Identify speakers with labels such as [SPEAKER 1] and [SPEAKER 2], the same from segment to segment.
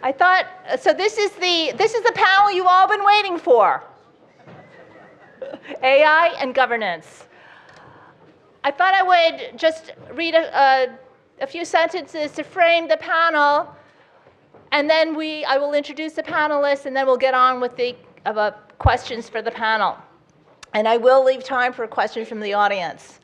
[SPEAKER 1] I thought, so this is the panel you've all been waiting for. AI and governance. I thought I would just read a few sentences to frame the panel, and then I will introduce the panelists, and then we'll get on with the questions for the panel. And I will leave time for questions from the audience.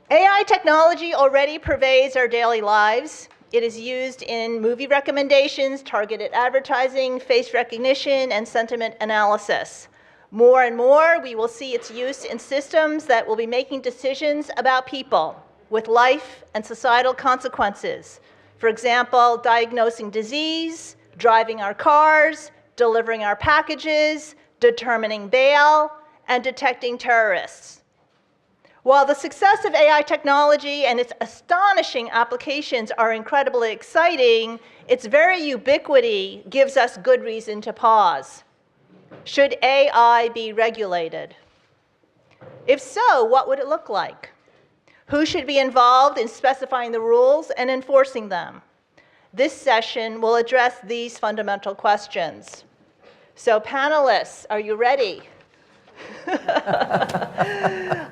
[SPEAKER 1] AI technology already pervades our daily lives. It is used in movie recommendations, targeted advertising, face recognition, and sentiment analysis. More and more, we will see its use in systems that will be making decisions about people with life and societal consequences. For example, diagnosing disease, driving our cars, delivering our packages, determining bail, and detecting terrorists. While the success of AI technology and its astonishing applications are incredibly exciting, its very ubiquity gives us good reason to pause. Should AI be regulated? If so, what would it look like? Who should be involved in specifying the rules and enforcing them? This session will address these fundamental questions. So panelists, are you ready?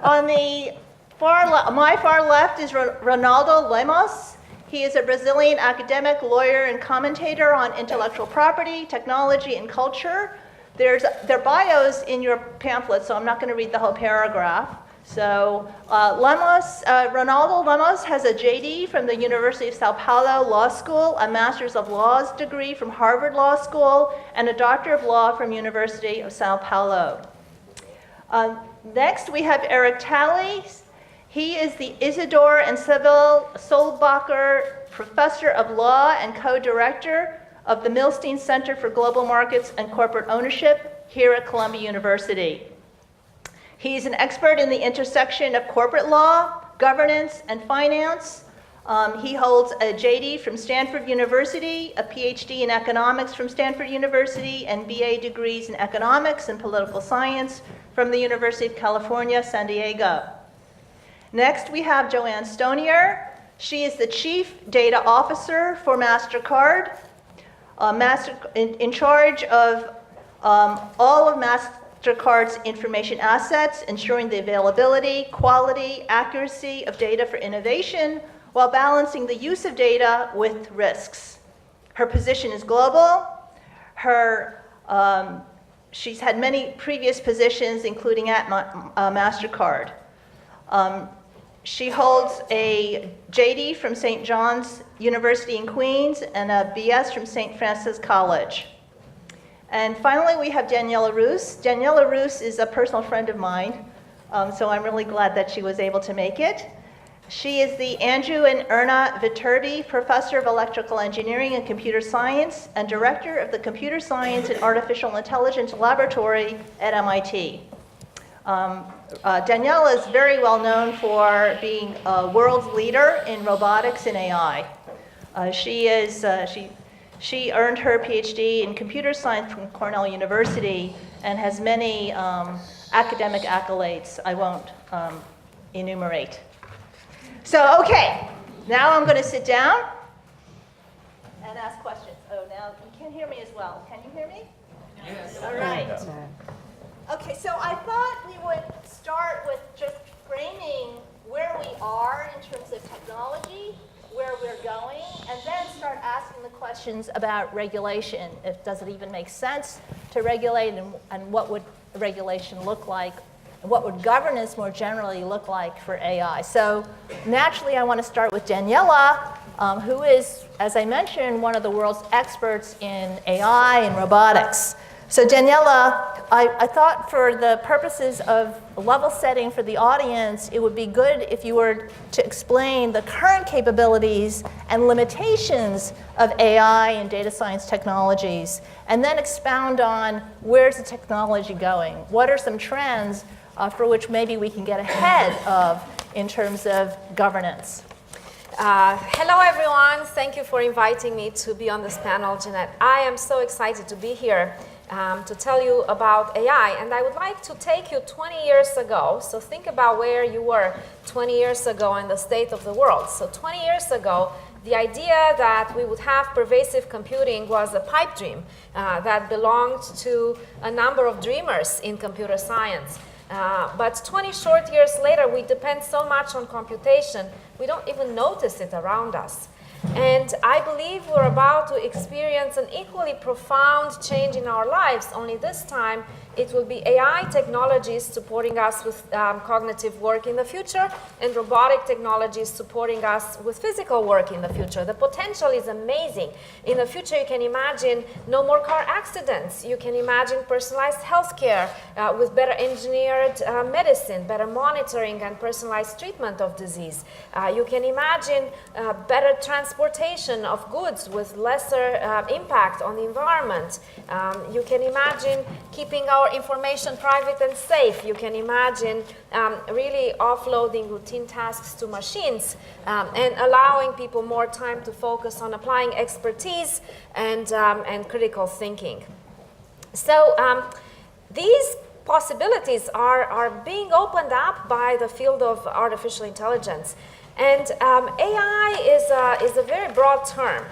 [SPEAKER 1] On my far left is Ronaldo Lemos. He is a Brazilian academic, lawyer, and commentator on intellectual property, technology, and culture. Their bios in your pamphlet, so I'm not going to read the whole paragraph. So Ronaldo Lemos has a JD from the University of Sao Paulo Law School, a Master's of Laws degree from Harvard Law School, and a Doctor of Law from University of Sao Paulo. Next, we have Eric Talley. He is the Isidore and Sybil Solbacher Professor of Law and co-director of the Milstein Center for Global Markets and Corporate Ownership here at Columbia University. He's an expert in the intersection of corporate law, governance, and finance. He holds a JD from Stanford University, a PhD in economics from Stanford University, and BA degrees in economics and political science from the University of California, San Diego. Next, we have Joanne Stonier. She is the Chief Data Officer for MasterCard, in charge of all of MasterCard's information assets, ensuring the availability, quality, accuracy of data for innovation, while balancing the use of data with risks. Her position is global. She's had many previous positions, including at MasterCard. She holds a JD from St. John's University in Queens and a BS from St. Francis College. And finally, we have Daniela Roos. Daniela Roos is a personal friend of mine, so I'm really glad that she was able to make it. She is the Andrew and Erna Viterbi Professor of Electrical Engineering and Computer Science and Director of the Computer Science and Artificial Intelligence Laboratory at MIT. Daniela is very well known for being a world's leader in robotics and AI. She earned her PhD in computer science from Cornell University and has many academic accolades I won't enumerate. So, okay, now I'm going to sit down and ask questions. Oh, now you can't hear me as well. Can you hear me?
[SPEAKER 2] Yes.
[SPEAKER 1] All right. Okay, so I thought we would start with just framing where we are in terms of technology, where we're going, and then start asking the questions about regulation. Does it even make sense to regulate, and what would regulation look like? And what would governance more generally look like for AI? So naturally, I want to start with Daniela, who is, as I mentioned, one of the world's experts in AI and robotics. So Daniela, I thought for the purposes of level setting for the audience, it would be good if you were to explain the current capabilities and limitations of AI and data science technologies, and then expound on where's the technology going? What are some trends for which maybe we can get ahead of in terms of governance?
[SPEAKER 2] Hello, everyone. Thank you for inviting me to be on this panel, Jeanette. I am so excited to be here to tell you about AI. And I would like to take you 20 years ago. So think about where you were 20 years ago in the state of the world. So 20 years ago, The idea that we would have pervasive computing was a pipe dream that belonged to a number of dreamers in computer science. But 20 short years later, we depend so much on computation, we don't even notice it around us. And I believe we're about to experience an equally profound change in our lives, only this time it will be AI technologies supporting us with cognitive work in the future, and robotic technologies supporting us with physical work in the future. The potential is amazing. In the future, you can imagine no more car accidents. You can imagine personalized healthcare with better engineered medicine, better monitoring and personalized treatment of disease. You can imagine better transportation of goods with lesser impact on the environment. You can imagine keeping our information private and safe. You can imagine really offloading routine tasks to machines and allowing people more time to focus on applying expertise and critical thinking. So these possibilities are being opened up by the field of artificial intelligence. And AI is a very broad term.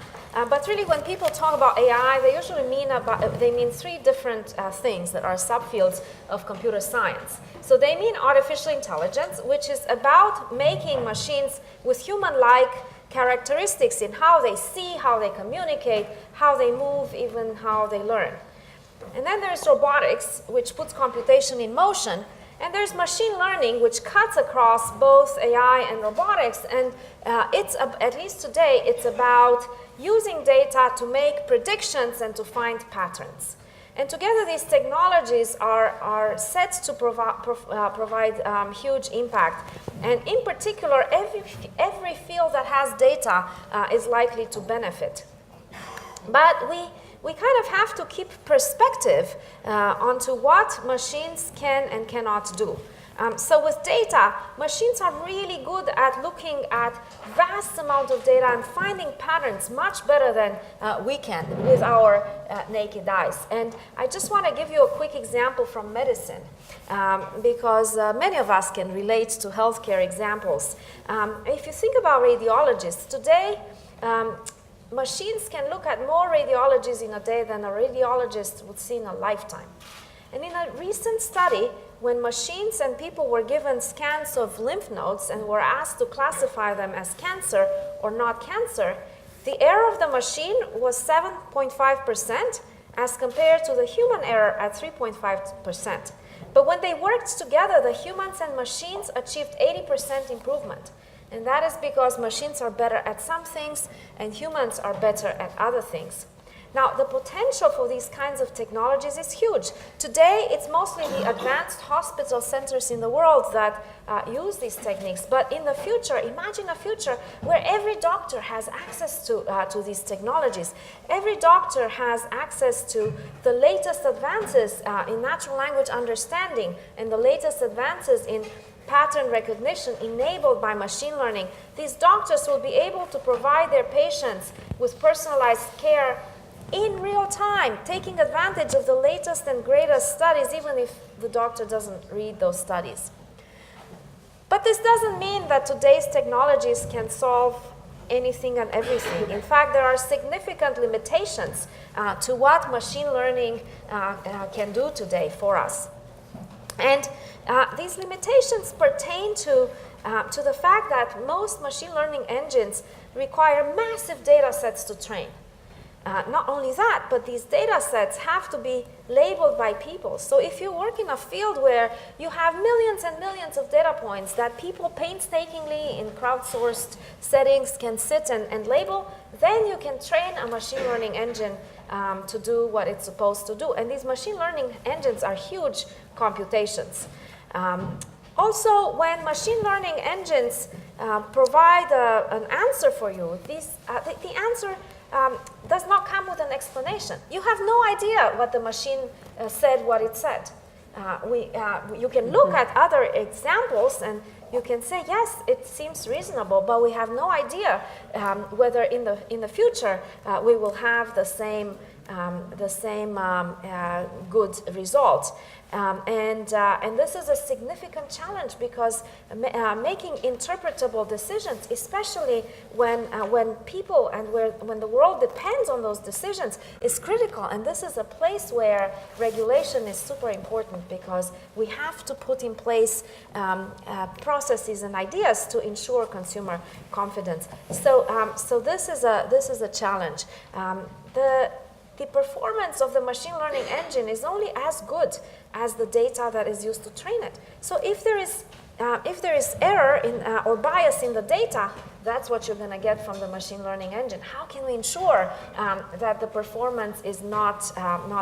[SPEAKER 2] But really, when people talk about AI, they usually mean three different things that are subfields of computer science. So they mean artificial intelligence, which is about making machines with human-like characteristics in how they see, how they communicate, how they move, even how they learn. And then there's robotics, which puts computation in motion. And there's machine learning, which cuts across both AI and robotics. And at least today, it's about using data to make predictions and to find patterns. And together, these technologies are set to provide huge impact. And in particular, every field that has data is likely to benefit. But we kind of have to keep perspective onto what machines can and cannot do. So with data, machines are really good at looking at vast amount of data and finding patterns much better than we can with our naked eyes. And I just want to give you a quick example from medicine, because many of us can relate to healthcare examples. If you think about radiologists, today, machines can look at more radiologies in a day than a radiologist would see in a lifetime. And in a recent study, when machines and people were given scans of lymph nodes and were asked to classify them as cancer or not cancer, the error of the machine was 7.5% as compared to the human error at 3.5%. But when they worked together, the humans and machines achieved 80% improvement. And that is because machines are better at some things and humans are better at other things. Now, the potential for these kinds of technologies is huge. Today, it's mostly the advanced hospital centers in the world that use these techniques. But in the future, imagine a future where every doctor has access to these technologies. Every doctor has access to the latest advances in natural language understanding and the latest advances in pattern recognition enabled by machine learning. These doctors will be able to provide their patients with personalized care in real time, taking advantage of the latest and greatest studies, even if the doctor doesn't read those studies. But this doesn't mean that today's technologies can solve anything and everything. In fact, there are significant limitations to what machine learning can do today for us. And these limitations pertain to the fact that most machine learning engines require massive data sets to train. Not only that, but these data sets have to be labeled by people. So if you work in a field where you have millions and millions of data points that people painstakingly in crowdsourced settings can sit and label, then you can train a machine learning engine to do what it's supposed to do. And these machine learning engines are huge computations. Also, when machine learning engines provide an answer for you, the answer does not come with an explanation. You have no idea what the machine said, what it said. You can look at other examples and you can say, yes, it seems reasonable, but we have no idea whether in the future we will have the same good result. And this is a significant challenge because making interpretable decisions, especially when people and when the world depends on those decisions, is critical. And this is a place where regulation is super important because we have to put in place processes and ideas to ensure consumer confidence. So this is a challenge. The performance of the machine learning engine is only as good as the data that is used to train it. So if there is error or bias in the data, that's what you're going to get from the machine learning engine. How can we ensure that the performance is not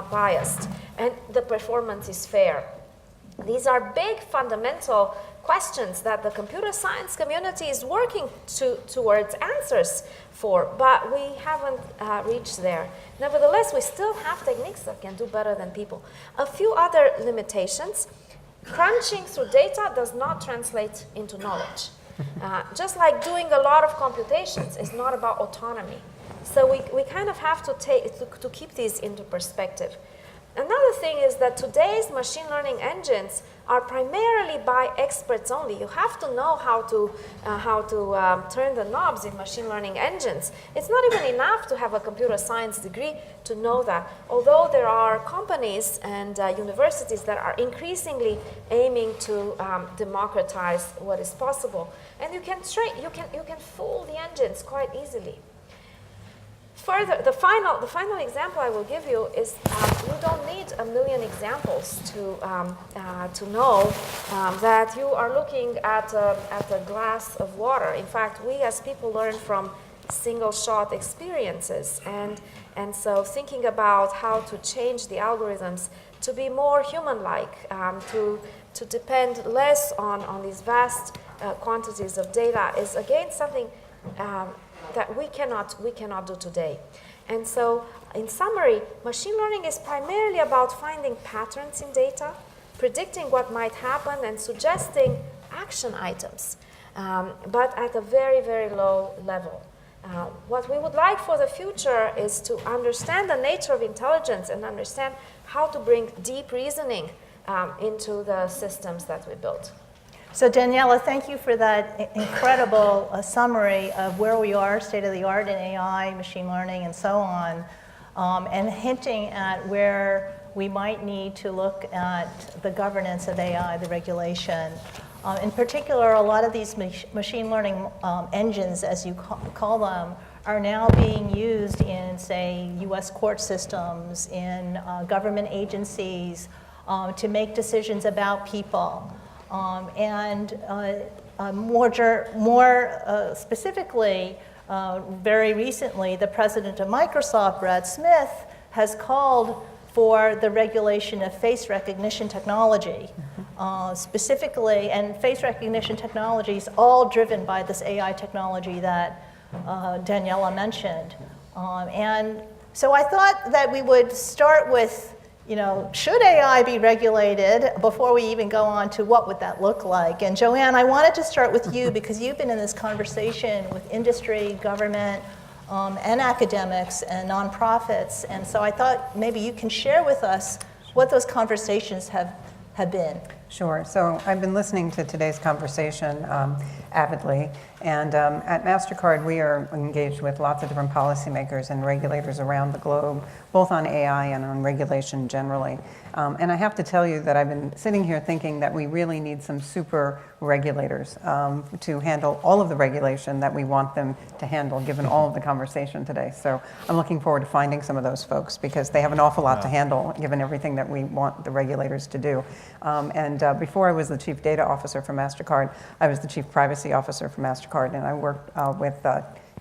[SPEAKER 2] biased and the performance is fair? These are big fundamental questions that the computer science community is working towards answers for, but we haven't reached there. Nevertheless, we still have techniques that can do better than people. A few other limitations. Crunching through data does not translate into knowledge. Just like doing a lot of computations is not about autonomy. So we kind of have to keep these into perspective. Another thing is that today's machine learning engines are primarily by experts only. You have to know how to turn the knobs in machine learning engines. It's not even enough to have a computer science degree to know that. Although there are companies and universities that are increasingly aiming to democratize what is possible, and you can fool the engines quite easily. Further, the final example I will give you is you don't need a million examples to know that you are looking at a glass of water. In fact, we as people learn from single-shot experiences, and so thinking about how to change the algorithms to be more human-like, to depend less on these vast quantities of data is again something that we cannot do today. And so, in summary, machine learning is primarily about finding patterns in data, predicting what might happen, and suggesting action items, but at a very, very low level. What we would like for the future is to understand the nature of intelligence and understand how to bring deep reasoning into the systems that we build.
[SPEAKER 1] So Daniela, thank you for that incredible summary of where we are, state of the art in AI, machine learning, and so on, and hinting at where we might need to look at the governance of AI, the regulation. In particular, a lot of these machine learning engines, as you call them, are now being used in, say, US court systems, in government agencies, to make decisions about people. And more specifically, very recently, the president of Microsoft, Brad Smith, has called for the regulation of face recognition technology, specifically, and face recognition technology is all driven by this AI technology that Daniela mentioned. And so I thought that we would start with, should AI be regulated before we even go on to what would that look like? And Joanne, I wanted to start with you because you've been in this conversation with industry, government, and academics and nonprofits. And so I thought maybe you can share with us what those conversations have been.
[SPEAKER 3] Sure. So I've been listening to today's conversation avidly. And at MasterCard, we are engaged with lots of different policymakers and regulators around the globe, both on AI and on regulation generally. And I have to tell you that I've been sitting here thinking that we really need some super regulators to handle all of the regulation that we want them to handle, given all of the conversation today. So I'm looking forward to finding some of those folks because they have an awful lot to handle, given everything that we want the regulators to do. And before I was the chief data officer for MasterCard, I was the chief privacy officer for MasterCard, and I worked with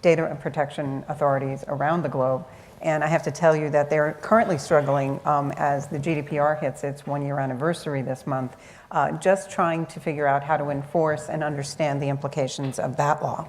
[SPEAKER 3] data and protection authorities around the globe. And I have to tell you that they're currently struggling as the GDPR hits its 1-year anniversary this month, just trying to figure out how to enforce and understand the implications of that law.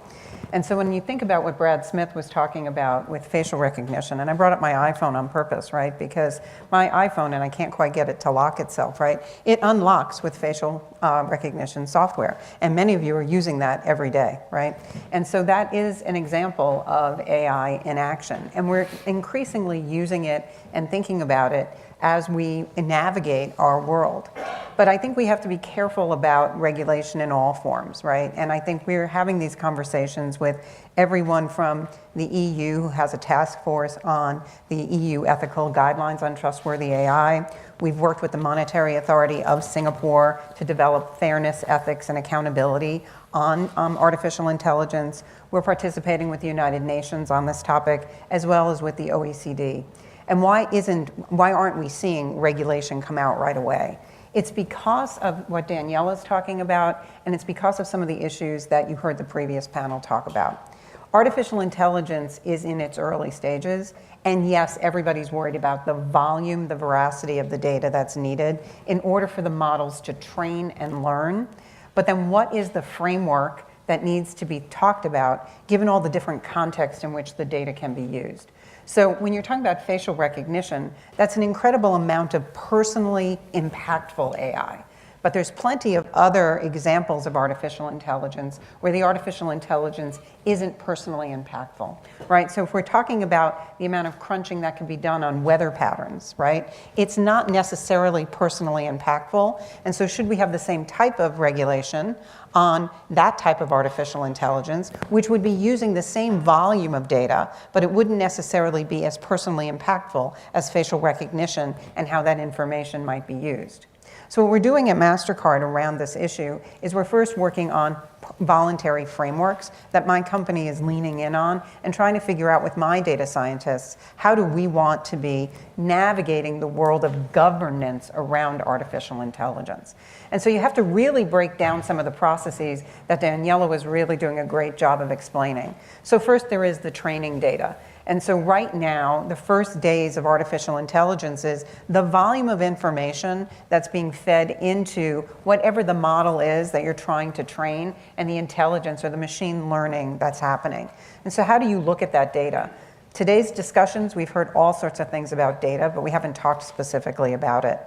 [SPEAKER 3] And so when you think about what Brad Smith was talking about with facial recognition, and I brought up my iPhone on purpose, right? Because my iPhone, and I can't quite get it to lock itself, right? It unlocks with facial recognition software. And many of you are using that every day, right? And so that is an example of AI in action. And we're increasingly using it and thinking about it as we navigate our world. But I think we have to be careful about regulation in all forms, right? And I think we're having these conversations with everyone from the EU, who has a task force on the EU ethical guidelines on trustworthy AI. We've worked with the Monetary Authority of Singapore to develop fairness, ethics, and accountability on artificial intelligence. We're participating with the United Nations on this topic, as well as with the OECD. And why aren't we seeing regulation come out right away? It's because of what Danielle is talking about, and it's because of some of the issues that you heard the previous panel talk about. Artificial intelligence is in its early stages, and yes, everybody's worried about the volume, the veracity of the data that's needed in order for the models to train and learn. But then what is the framework that needs to be talked about, given all the different contexts in which the data can be used? So when you're talking about facial recognition, that's an incredible amount of personally impactful AI. But there's plenty of other examples of artificial intelligence where the artificial intelligence isn't personally impactful, right? So if we're talking about the amount of crunching that can be done on weather patterns, right? It's not necessarily personally impactful. And so should we have the same type of regulation on that type of artificial intelligence, which would be using the same volume of data, but it wouldn't necessarily be as personally impactful as facial recognition and how that information might be used. So what we're doing at MasterCard around this issue is we're first working on voluntary frameworks that my company is leaning in on and trying to figure out with my data scientists, how do we want to be navigating the world of governance around artificial intelligence? And so you have to really break down some of the processes that Niejelow was really doing a great job of explaining. So first there is the training data. And so right now, the first days of artificial intelligence is the volume of information that's being fed into whatever the model is that you're trying to train and the intelligence or the machine learning that's happening. And so how do you look at that data? Today's discussions, we've heard all sorts of things about data, but we haven't talked specifically about it.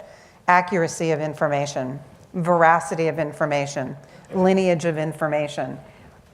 [SPEAKER 3] Accuracy of information, veracity of information, lineage of information,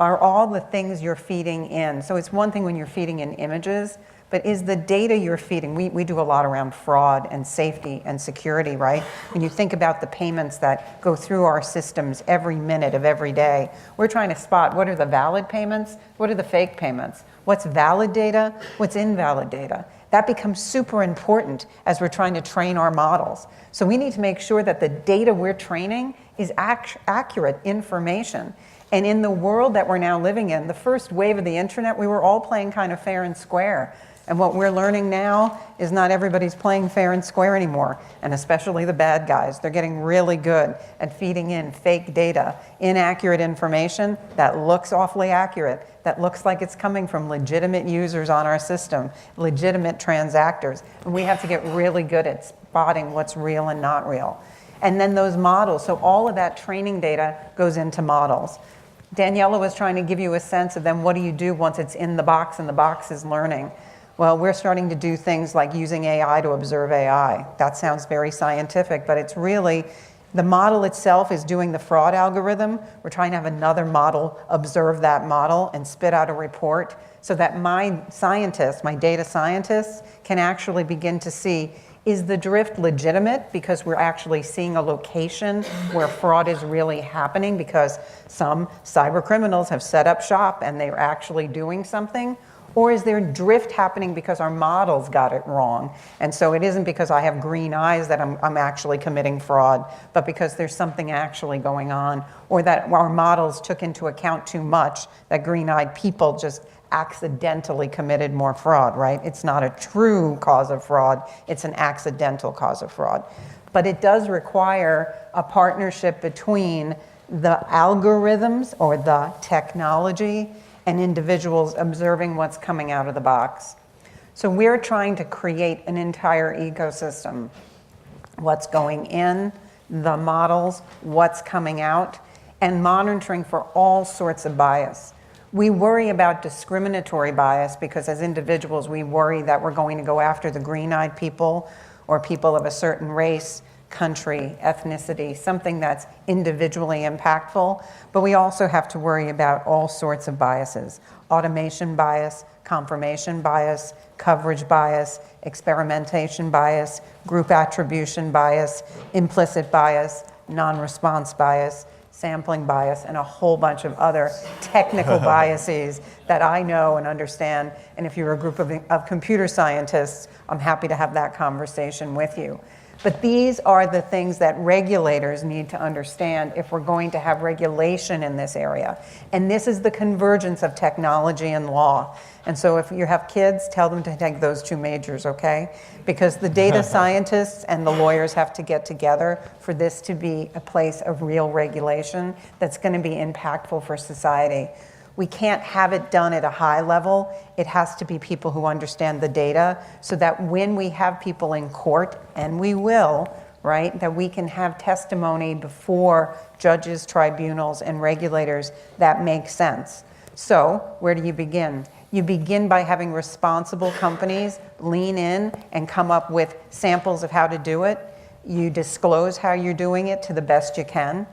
[SPEAKER 3] are all the things you're feeding in. So it's one thing when you're feeding in images, but is the data you're feeding, we do a lot around fraud and safety and security, right? When you think about the payments that go through our systems every minute of every day, we're trying to spot what are the valid payments, what are the fake payments, what's valid data, what's invalid data. That becomes super important as we're trying to train our models. So we need to make sure that the data we're training is accurate information. And in the world that we're now living in, the first wave of the internet, we were all playing kind of fair and square. And what we're learning now is not everybody's playing fair and square anymore, and especially the bad guys. They're getting really good at feeding in fake data, inaccurate information that looks awfully accurate, that looks like it's coming from legitimate users on our system, legitimate transactors. And we have to get really good at spotting what's real and not real. And then those models, so all of that training data goes into models. Daniela was trying to give you a sense of then what do you do once it's in the box and the box is learning? Well, we're starting to do things like using AI to observe AI. That sounds very scientific, but it's really, the model itself is doing the fraud algorithm. We're trying to have another model observe that model and spit out a report so that my scientists, my data scientists, can actually begin to see, is the drift legitimate because we're actually seeing a location where fraud is really happening because some cyber criminals have set up shop and they're actually doing something? Or is there drift happening because our models got it wrong? And so it isn't because I have green eyes that I'm actually committing fraud, but because there's something actually going on, or that our models took into account too much, that green-eyed people just accidentally committed more fraud, right? It's not a true cause of fraud, it's an accidental cause of fraud. But it does require a partnership between the algorithms or the technology and individuals observing what's coming out of the box. So we're trying to create an entire ecosystem. What's going in, the models, what's coming out, and monitoring for all sorts of bias. We worry about discriminatory bias because as individuals, we worry that we're going to go after the green-eyed people or people of a certain race, country, ethnicity, something that's individually impactful. But we also have to worry about all sorts of biases, automation bias, confirmation bias, coverage bias, experimentation bias, group attribution bias, implicit bias, non-response bias, sampling bias, and a whole bunch of other technical biases that I know and understand. And if you're a group of computer scientists, I'm happy to have that conversation with you. But these are the things that regulators need to understand if we're going to have regulation in this area. And this is the convergence of technology and law. And so if you have kids, tell them to take those two majors, okay? Because the data scientists and the lawyers have to get together for this to be a place of real regulation that's going to be impactful for society. We can't have it done at a high level. It has to be people who understand the data so that when we have people in court, and we will, right, that we can have testimony before judges, tribunals, and regulators that makes sense. So where do you begin? You begin by having responsible companies lean in and come up with samples of how to do it. You disclose how you're doing it to the best you can.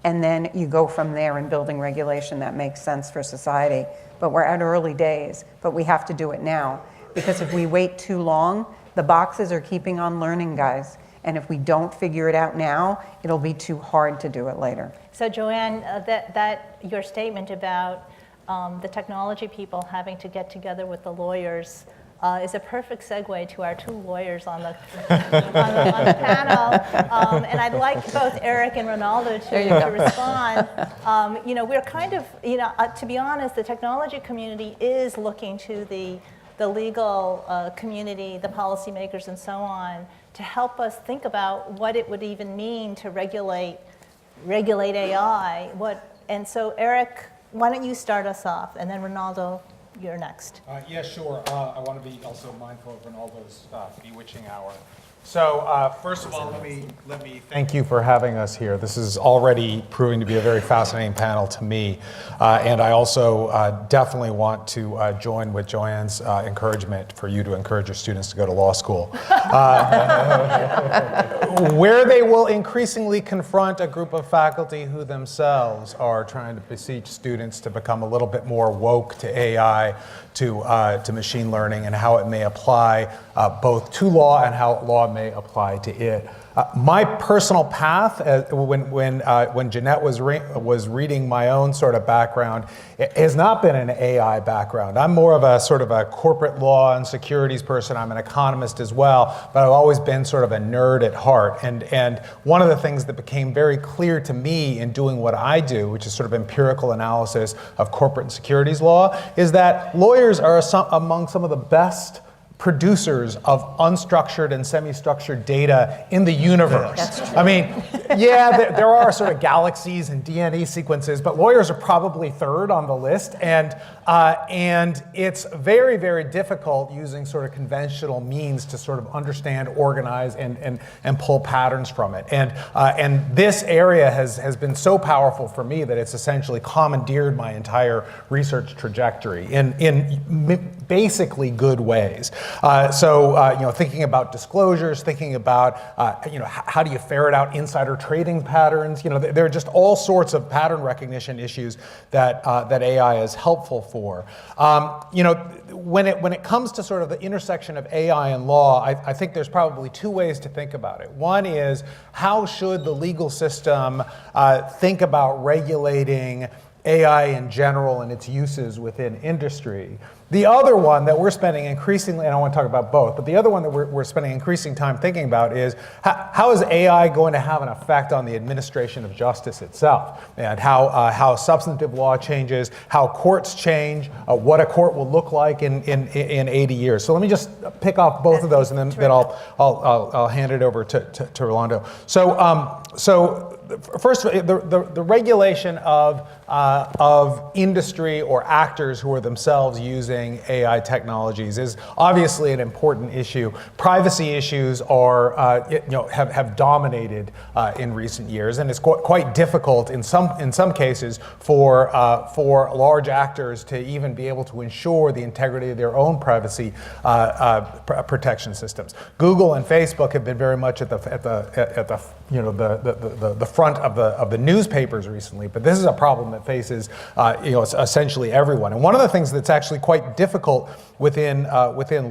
[SPEAKER 3] And then you go from there in building regulation that makes sense for society. But we're at early days, but we have to do it now. Because if we wait too long, the boxes are keeping on learning, guys. And if we don't figure it out now, it'll be too hard to do it later.
[SPEAKER 1] So Joanne, that your statement about the technology people having to get together with the lawyers is a perfect segue to our two lawyers on the panel. And I'd like both Eric and Ronaldo to respond. We're kind of, to be honest, the technology community is looking to the legal community, the policymakers and so on, to help us think about what it would even mean to regulate AI. And so Eric, why don't you start us off, and then Ronaldo, you're next.
[SPEAKER 4] Yeah, sure. I want to be also mindful of Ronaldo's bewitching hour. So first of all, let me thank you for having us here. This is already proving to be a very fascinating panel to me. And I also definitely want to join with Joanne's encouragement for you to encourage your students to go to law school. Where they will increasingly confront a group of faculty who themselves are trying to beseech students to become a little bit more woke to AI, to machine learning, and how it may apply both to law and how law may apply to it. My personal path, when Jeanette was reading my own sort of background, it has not been an AI background. I'm more of a sort of a corporate law and securities person. I'm an economist as well, but I've always been sort of a nerd at heart. And one of the things that became very clear to me in doing what I do, which is sort of empirical analysis of corporate and securities law, is that lawyers are among some of the best producers of unstructured and semi-structured data in the universe.
[SPEAKER 1] That's true.
[SPEAKER 4] I mean, yeah, there are sort of galaxies and DNA sequences, but lawyers are probably third on the list, and it's very, very difficult using sort of conventional means to sort of understand, organize, and pull patterns from it. And this area has been so powerful for me that it's essentially commandeered my entire research trajectory in basically good ways. So thinking about disclosures, thinking about how do you ferret out insider trading patterns? There are just all sorts of pattern recognition issues that AI is helpful for. When it comes to sort of the intersection of AI and law, I think there's probably two ways to think about it. One is, how should the legal system think about regulating AI in general and its uses within industry? The other one that we're spending increasingly, and I want to talk about both, but the other one that we're spending increasing time thinking about is how is AI going to have an effect on the administration of justice itself, and how substantive law changes, how courts change, what a court will look like in 80 years. So let me just pick off both of those, and then I'll hand it over to Rolando. So first, the regulation of industry or actors who are themselves using using AI technologies is obviously an important issue. Privacy issues are, have dominated in recent years, and it's quite difficult in some cases for large actors to even be able to ensure the integrity of their own privacy protection systems. Google and Facebook have been very much at the front of the newspapers recently, but this is a problem that faces essentially everyone. And one of the things that's actually quite difficult within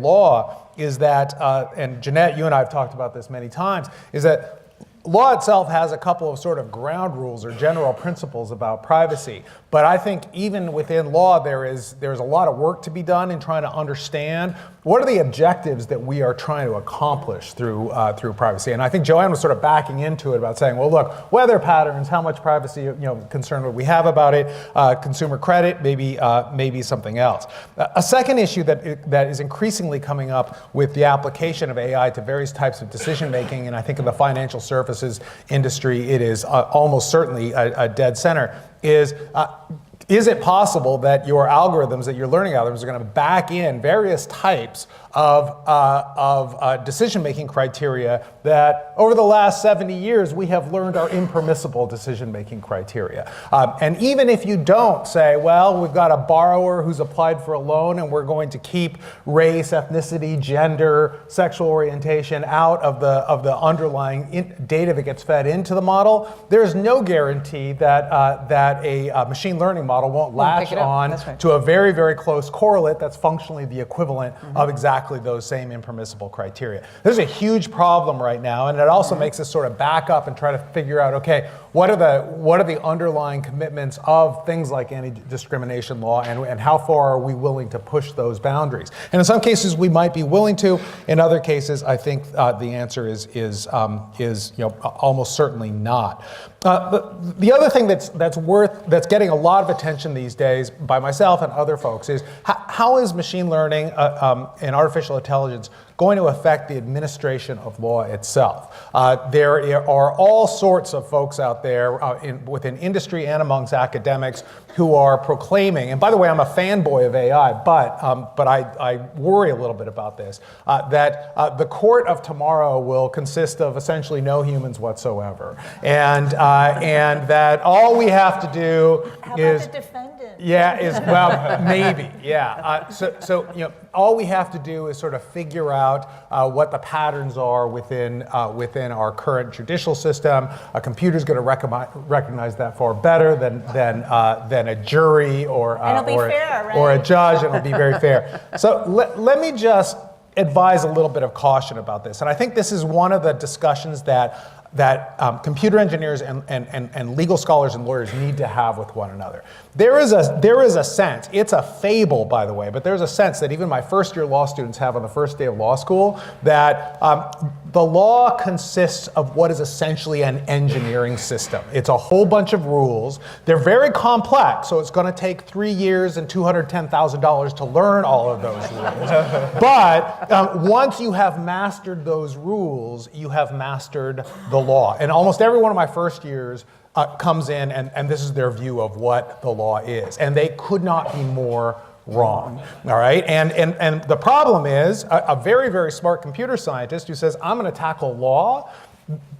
[SPEAKER 4] law is that, and Jeanette, you and I have talked about this many times, is that law itself has a couple of sort of ground rules or general principles about privacy. But I think even within law, there's a lot of work to be done in trying to understand what are the objectives that we are trying to accomplish through privacy. And I think Joanne was sort of backing into it about saying, well, look, weather patterns, how much privacy concern would we have about it, consumer credit, maybe something else. A second issue that is increasingly coming up with the application of AI to various types of decision making, and I think in the financial services industry, it is almost certainly a dead center, is it possible that your algorithms, that your learning algorithms, are going to back in various types of decision-making criteria that over the last 70 years we have learned are impermissible decision-making criteria. And even if you don't say, well, we've got a borrower who's applied for a loan and we're going to keep race, ethnicity, gender, sexual orientation out of the underlying data that gets fed into the model, there's no guarantee that a machine learning model won't latch on to a very, very close correlate that's functionally the equivalent of exactly those same impermissible criteria. There's a huge problem right now, and it also makes us sort of back up and try to figure out, okay, what are the underlying commitments of things like anti-discrimination law, and how far are we willing to push those boundaries? And in some cases we might be willing to. In other cases, I think the answer is almost certainly not. The other thing that's getting a lot of attention these days by myself and other folks is how is machine learning and artificial intelligence going to affect the administration of law itself? There are all sorts of folks out there within industry and amongst academics who are proclaiming, and by the way, I'm a fanboy of AI, but I worry a little bit about this, that the court of tomorrow will consist of essentially no humans whatsoever, and that all we have to do is
[SPEAKER 1] the defendant?
[SPEAKER 4] Maybe, yeah. So all we have to do is sort of figure out what the patterns are within our current judicial system. A computer's going to recognize that far better than a jury or a judge, and it'll be very fair. So let me just advise a little bit of caution about this, and I think this is one of the discussions that computer engineers and legal scholars and lawyers need to have with one another. There is a sense, it's a fable, by the way, but there's a sense that even my first-year law students have on the first day of law school, that the law consists of what is essentially an engineering system. It's a whole bunch of rules. They're very complex, so it's going to take 3 years and $210,000 to learn all of those rules. But once you have mastered those rules, you have mastered the law. And almost every one of my first years comes in, and this is their view of what the law is. And they could not be more wrong, all right? And the problem is a very, very smart computer scientist who says, I'm going to tackle law,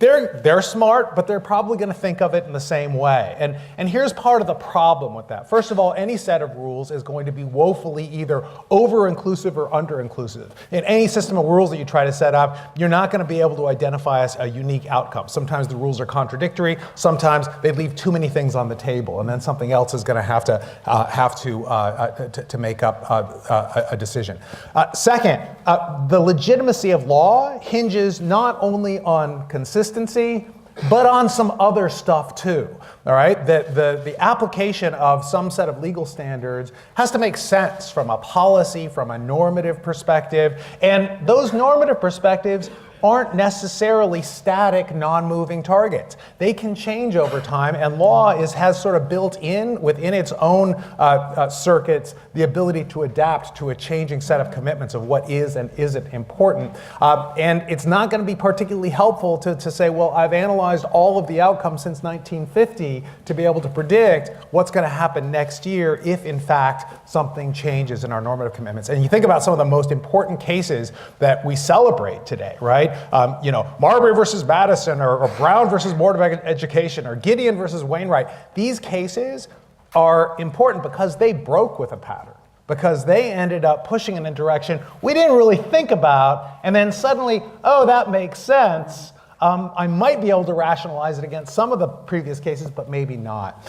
[SPEAKER 4] they're smart, but they're probably going to think of it in the same way. And here's part of the problem with that. First of all, any set of rules is going to be woefully either over-inclusive or under-inclusive. In any system of rules that you try to set up, you're not going to be able to identify a unique outcome. Sometimes the rules are contradictory. Sometimes they leave too many things on the table, and then something else is going to have to make up a decision. Second, the legitimacy of law hinges not only on consistency, but on some other stuff too, all right? The application of some set of legal standards has to make sense from a policy, from a normative perspective, and those normative perspectives aren't necessarily static, non-moving targets. They can change over time, and law has sort of built in within its own circuits the ability to adapt to a changing set of commitments of what is and isn't important. And it's not going to be particularly helpful to say, well, I've analyzed all of the outcomes since 1950 to be able to predict what's going to happen next year if, in fact, something changes in our normative commitments. And you think about some of the most important cases that we celebrate today, right? Marbury versus Madison, or Brown versus Board of Education, or Gideon versus Wainwright. These cases are important because they broke with a pattern, because they ended up pushing in a direction we didn't really think about, and then suddenly, oh, that makes sense. I might be able to rationalize it against some of the previous cases, but maybe not.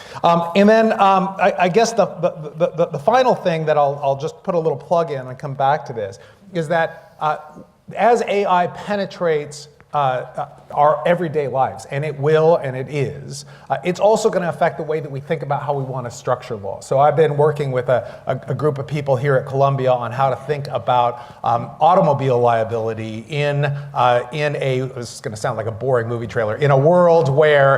[SPEAKER 4] And then I guess the final thing that I'll just put a little plug in and come back to this is that as AI penetrates our everyday lives, and it will and it is, it's also going to affect the way that we think about how we want to structure law. So I've been working with a group of people here at Columbia on how to think about automobile liability in a, this is going to sound like a boring movie trailer, in a world where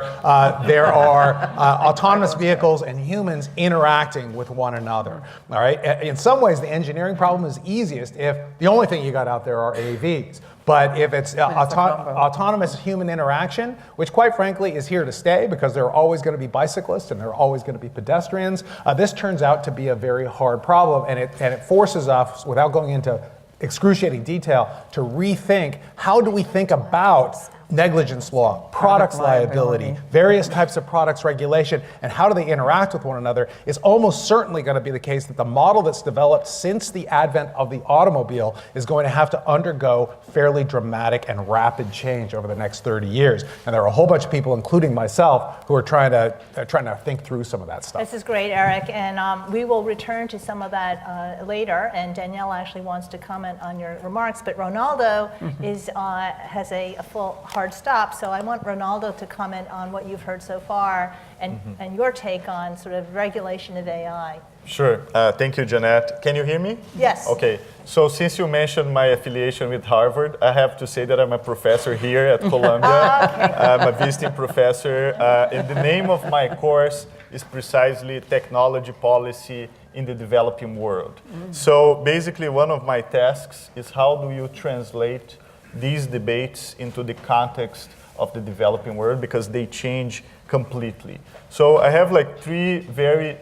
[SPEAKER 4] there are autonomous vehicles and humans interacting with one another. All right. In some ways, the engineering problem is easiest if the only thing you got out there are AVs. But if it's autonomous human interaction, which quite frankly is here to stay because there are always going to be bicyclists and there are always going to be pedestrians, this turns out to be a very hard problem, and it forces us, without going into excruciating detail, to rethink how do we think about negligence law, products liability, various types of products regulation, and how do they interact with one another. Is almost certainly going to be the case that the model that's developed since the advent of the automobile is going to have to undergo fairly dramatic and rapid change over the next 30 years. And there are a whole bunch of people, including myself, who are trying to think through some of that stuff.
[SPEAKER 1] This is great, Eric, and we will return to some of that later, and Danielle actually wants to comment on your remarks, but Ronaldo has a full hard stop, so I want Ronaldo to comment on what you've heard so far and your take on sort of regulation of AI.
[SPEAKER 5] Sure. Thank you, Jeanette. Can you hear me?
[SPEAKER 1] Yes.
[SPEAKER 5] Okay. So since you mentioned my affiliation with Harvard, I have to say that I'm a professor here at Columbia.
[SPEAKER 1] Okay.
[SPEAKER 5] I'm a visiting professor. And the name of my course is precisely Technology Policy in the Developing World. So basically, one of my tasks is how do you translate these debates into the context of the developing world, because they change completely. So I have like three very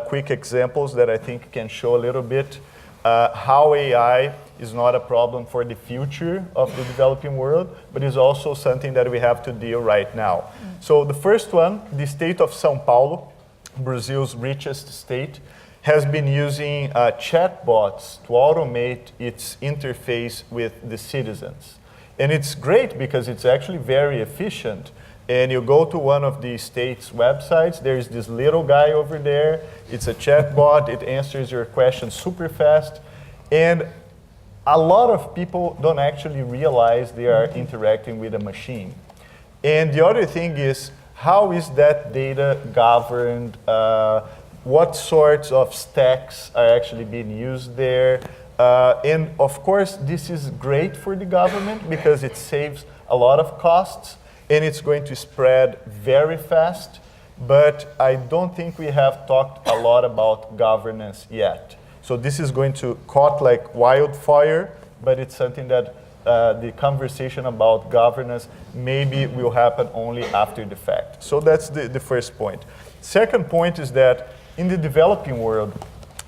[SPEAKER 5] quick examples that I think can show a little bit how AI is not a problem for the future of the developing world, but is also something that we have to deal right now. So the first one, the state of São Paulo, Brazil's richest state, has been using chatbots to automate its interface with the citizens. And it's great because it's actually very efficient. And you go to one of the state's websites, there's this little guy over there. It's a chatbot. It answers your questions super fast. And a lot of people don't actually realize they are interacting with a machine. And the other thing is, how is that data governed? What sorts of stacks are actually being used there? And of course, this is great for the government because it saves a lot of costs and it's going to spread very fast. But I don't think we have talked a lot about governance yet. So this is going to caught like wildfire, but it's something that the conversation about governance maybe will happen only after the fact. So that's the first point. Second point is that in the developing world,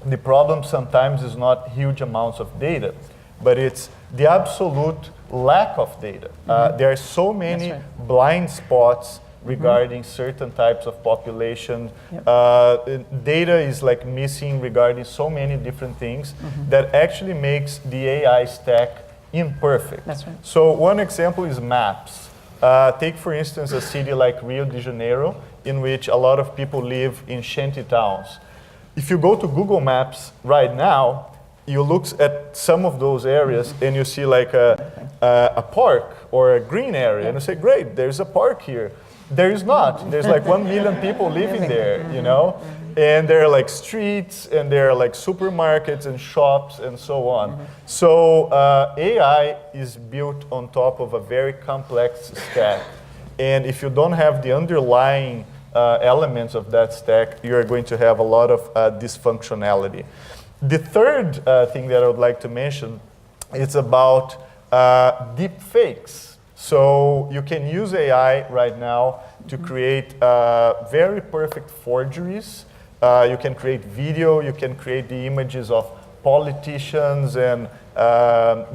[SPEAKER 5] the problem sometimes is not huge amounts of data, but it's the absolute lack of data. There are so many blind spots regarding certain types of population. Data is like missing regarding so many different things that actually makes the AI stack imperfect.
[SPEAKER 3] That's right.
[SPEAKER 5] So one example is maps. Take for instance a city like Rio de Janeiro, in which a lot of people live in shanty towns. If you go to Google Maps right now, you look at some of those areas and you see like a park or a green area, and you say, great, there's a park here. There is not. There's like 1 million people living there, you know? And there are like streets, and there are like supermarkets and shops and so on. So AI is built on top of a very complex stack. And if you don't have the underlying elements of that stack, you're going to have a lot of dysfunctionality. The third thing that I would like to mention is about deep fakes. So you can use AI right now to create very perfect forgeries. You can create video, you can create the images of politicians, and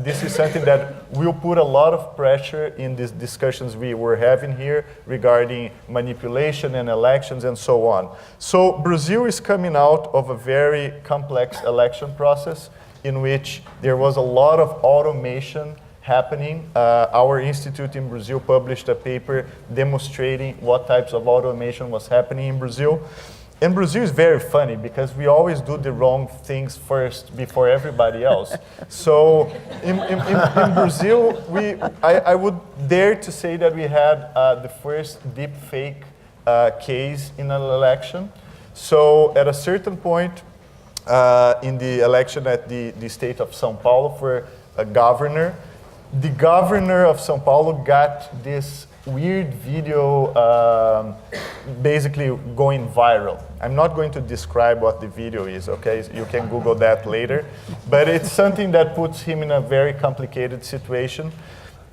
[SPEAKER 5] this is something that will put a lot of pressure in these discussions we were having here regarding manipulation and elections and so on. So Brazil is coming out of a very complex election process in which there was a lot of automation happening. Our institute in Brazil published a paper demonstrating what types of automation was happening in Brazil. And Brazil is very funny because we always do the wrong things first before everybody else. So in Brazil, I would dare to say that we had the first deep fake case in an election. So at a certain point in the election at the state of São Paulo for a governor, the governor of São Paulo got this weird video basically going viral. I'm not going to describe what the video is, okay? You can Google that later. But it's something that puts him in a very complicated situation.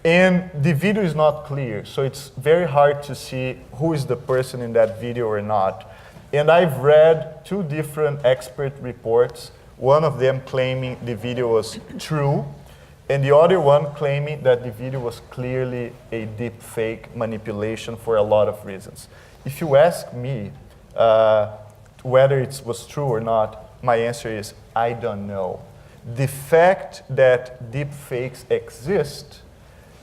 [SPEAKER 5] And the video is not clear, so it's very hard to see who is the person in that video or not. And I've read 2 different expert reports, one of them claiming the video was true, and the other one claiming that the video was clearly a deep fake manipulation for a lot of reasons. If you ask me whether it was true or not, my answer is I don't know. The fact that deep fakes exist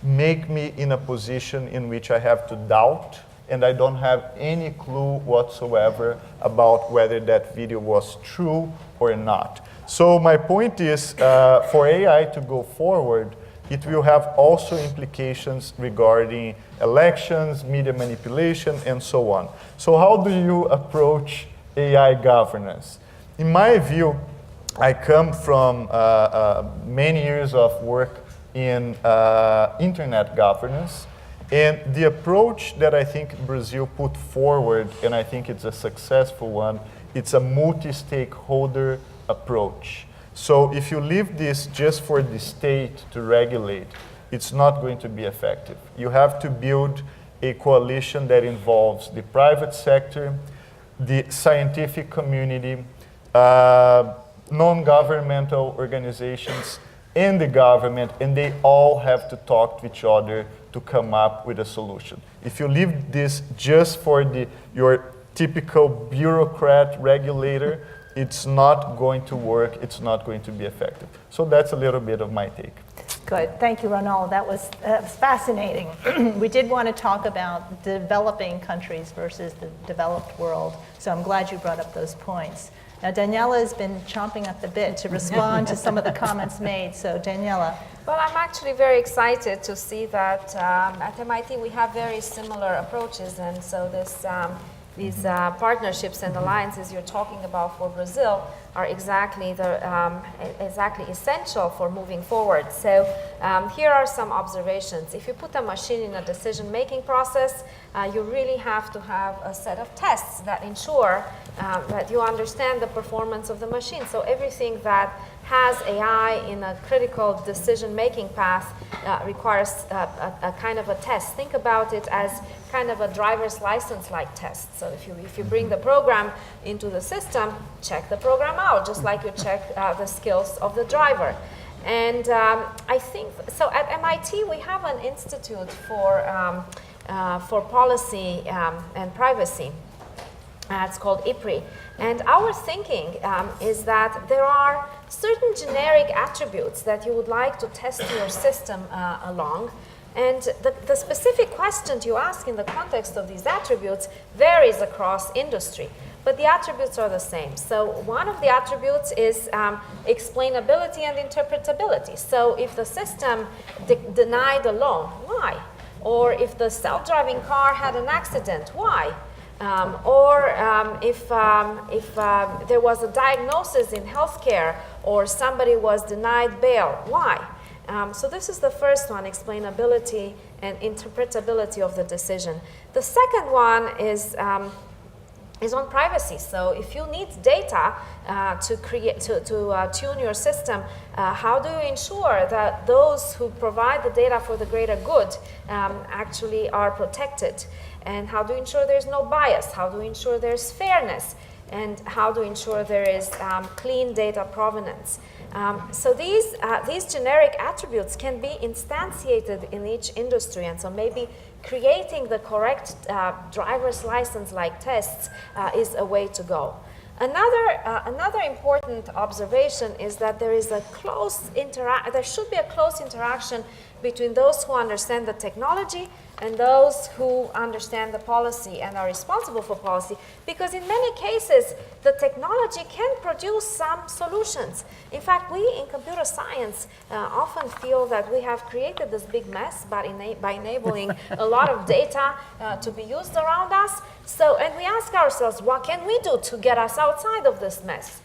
[SPEAKER 5] make me in a position in which I have to doubt, and I don't have any clue whatsoever about whether that video was true or not. So my point is, for AI to go forward, it will have also implications regarding elections, media manipulation, and so on. So how do you approach AI governance? In my view, I come from many years of work in internet governance, and the approach that I think Brazil put forward, and I think it's a successful one, it's a multi-stakeholder approach. So if you leave this just for the state to regulate, it's not going to be effective. You have to build a coalition that involves the private sector, the scientific community, non-governmental organizations, and the government, and they all have to talk to each other to come up with a solution. If you leave this just for your typical bureaucrat regulator, it's not going to work, it's not going to be effective. So that's a little bit of my take.
[SPEAKER 1] Good, thank you, Ronald. That was fascinating. We did want to talk about developing countries versus the developed world, so I'm glad you brought up those points. Now, Daniela has been chomping at the bit to respond to some of the comments made, so Daniela.
[SPEAKER 2] Well, I'm actually very excited to see that at MIT we have very similar approaches, and so these partnerships and alliances you're talking about for Brazil are exactly essential for moving forward. So here are some observations. If you put a machine in a decision-making process, you really have to have a set of tests that ensure that you understand the performance of the machine. So everything that has AI in a critical decision-making path requires a kind of a test. Think about it as kind of a driver's license-like test. So if you bring the program into the system, check the program out, just like you check the skills of the driver. And I think, so at MIT we have an institute for policy and privacy. It's called IPRI. And our thinking is that there are certain generic attributes that you would like to test your system along. And the specific questions you ask in the context of these attributes varies across industry, but the attributes are the same. So one of the attributes is explainability and interpretability. So if the system denied a loan, why? Or if the self-driving car had an accident, why? If there was a diagnosis in healthcare or somebody was denied bail. Why? So this is the first one, explainability and interpretability of the decision. The second one is on privacy. So if you need data to tune your system, how do you ensure that those who provide the data for the greater good actually are protected? And how do you ensure there's no bias? How do you ensure there's fairness? And how do you ensure there is clean data provenance? So these generic attributes can be instantiated in each industry, and so maybe creating the correct driver's license-like tests is a way to go. Another important observation is that there should be a close interaction between those who understand the technology and those who understand the policy and are responsible for policy, because in many cases the technology can produce some solutions. In fact, we in computer science often feel that we have created this big mess by enabling a lot of data to be used around us. And we ask ourselves, what can we do to get us outside of this mess?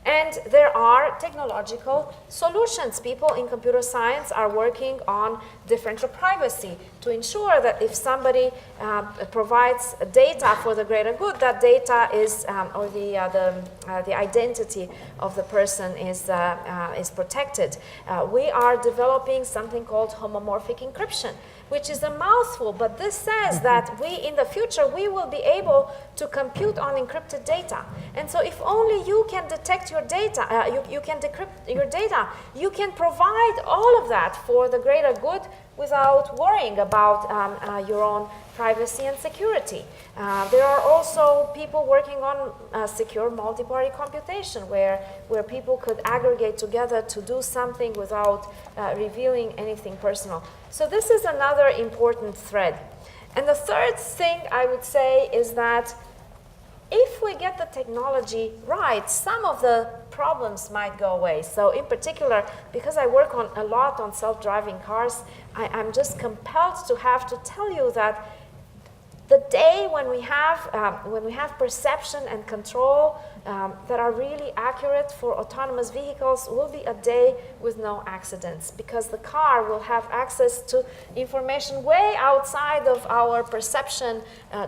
[SPEAKER 2] And there are technological solutions. People in computer science are working on differential privacy to ensure that if somebody provides data for the greater good, that data is, or the identity of the person is protected. We are developing something called homomorphic encryption, which is a mouthful, but this says that in the future, we will be able to compute on encrypted data. And so if only you can detect your data, you can decrypt your data, you can provide all of that for the greater good without worrying about your own privacy and security. There are also people working on secure multi-party computation where people could aggregate together to do something without revealing anything personal. So this is another important thread. And the third thing I would say is that if we get the technology right, some of the problems might go away. So in particular, because I work a lot on self-driving cars, I'm just compelled to have to tell you that the day when we have perception and control that are really accurate for autonomous vehicles will be a day with no accidents, because the car will have access to information way outside of our perception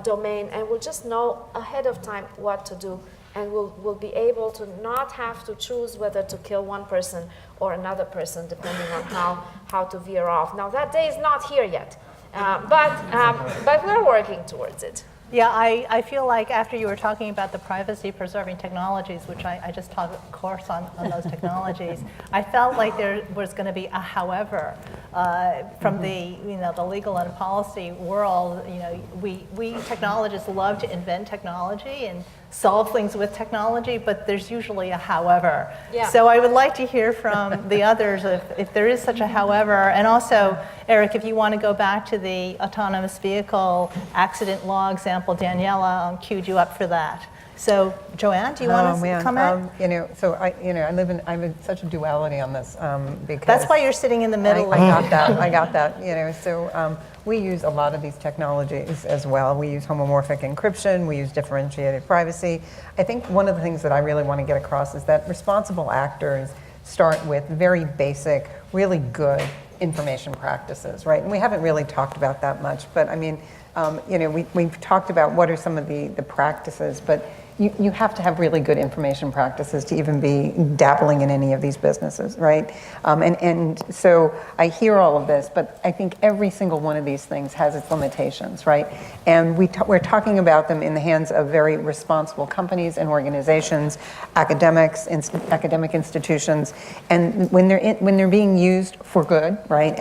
[SPEAKER 2] domain, and will just know ahead of time what to do, and will be able to not have to choose whether to kill one person or another person depending on how to veer off. Now that day is not here yet. But we're working towards it.
[SPEAKER 1] Yeah, I feel like after you were talking about the privacy-preserving technologies, which I just taught a course on those technologies, I felt like there was going to be a however from the legal and policy world. We technologists love to invent technology and solve things with technology, but there's usually a however.
[SPEAKER 2] Yeah.
[SPEAKER 1] So I would like to hear from the others if there is such a however, and also, Eric, if you want to go back to the autonomous vehicle accident law example, Daniela queued you up for that. So, Joanne, do you want to comment?
[SPEAKER 3] I'm in such a duality on this because
[SPEAKER 1] that's why you're sitting in the middle.
[SPEAKER 3] I got that. We use a lot of these technologies as well. We use homomorphic encryption. We use differentiated privacy. I think one of the things that I really want to get across is that responsible actors start with very basic, really good information practices, right? And we haven't really talked about that much, but I mean, we've talked about what are some of the practices, but you have to have really good information practices to even be dabbling in any of these businesses, right? And so I hear all of this, but I think every single one of these things has its limitations, right? And we're talking about them in the hands of very responsible companies and organizations, academic institutions, and when they're being used for good, right?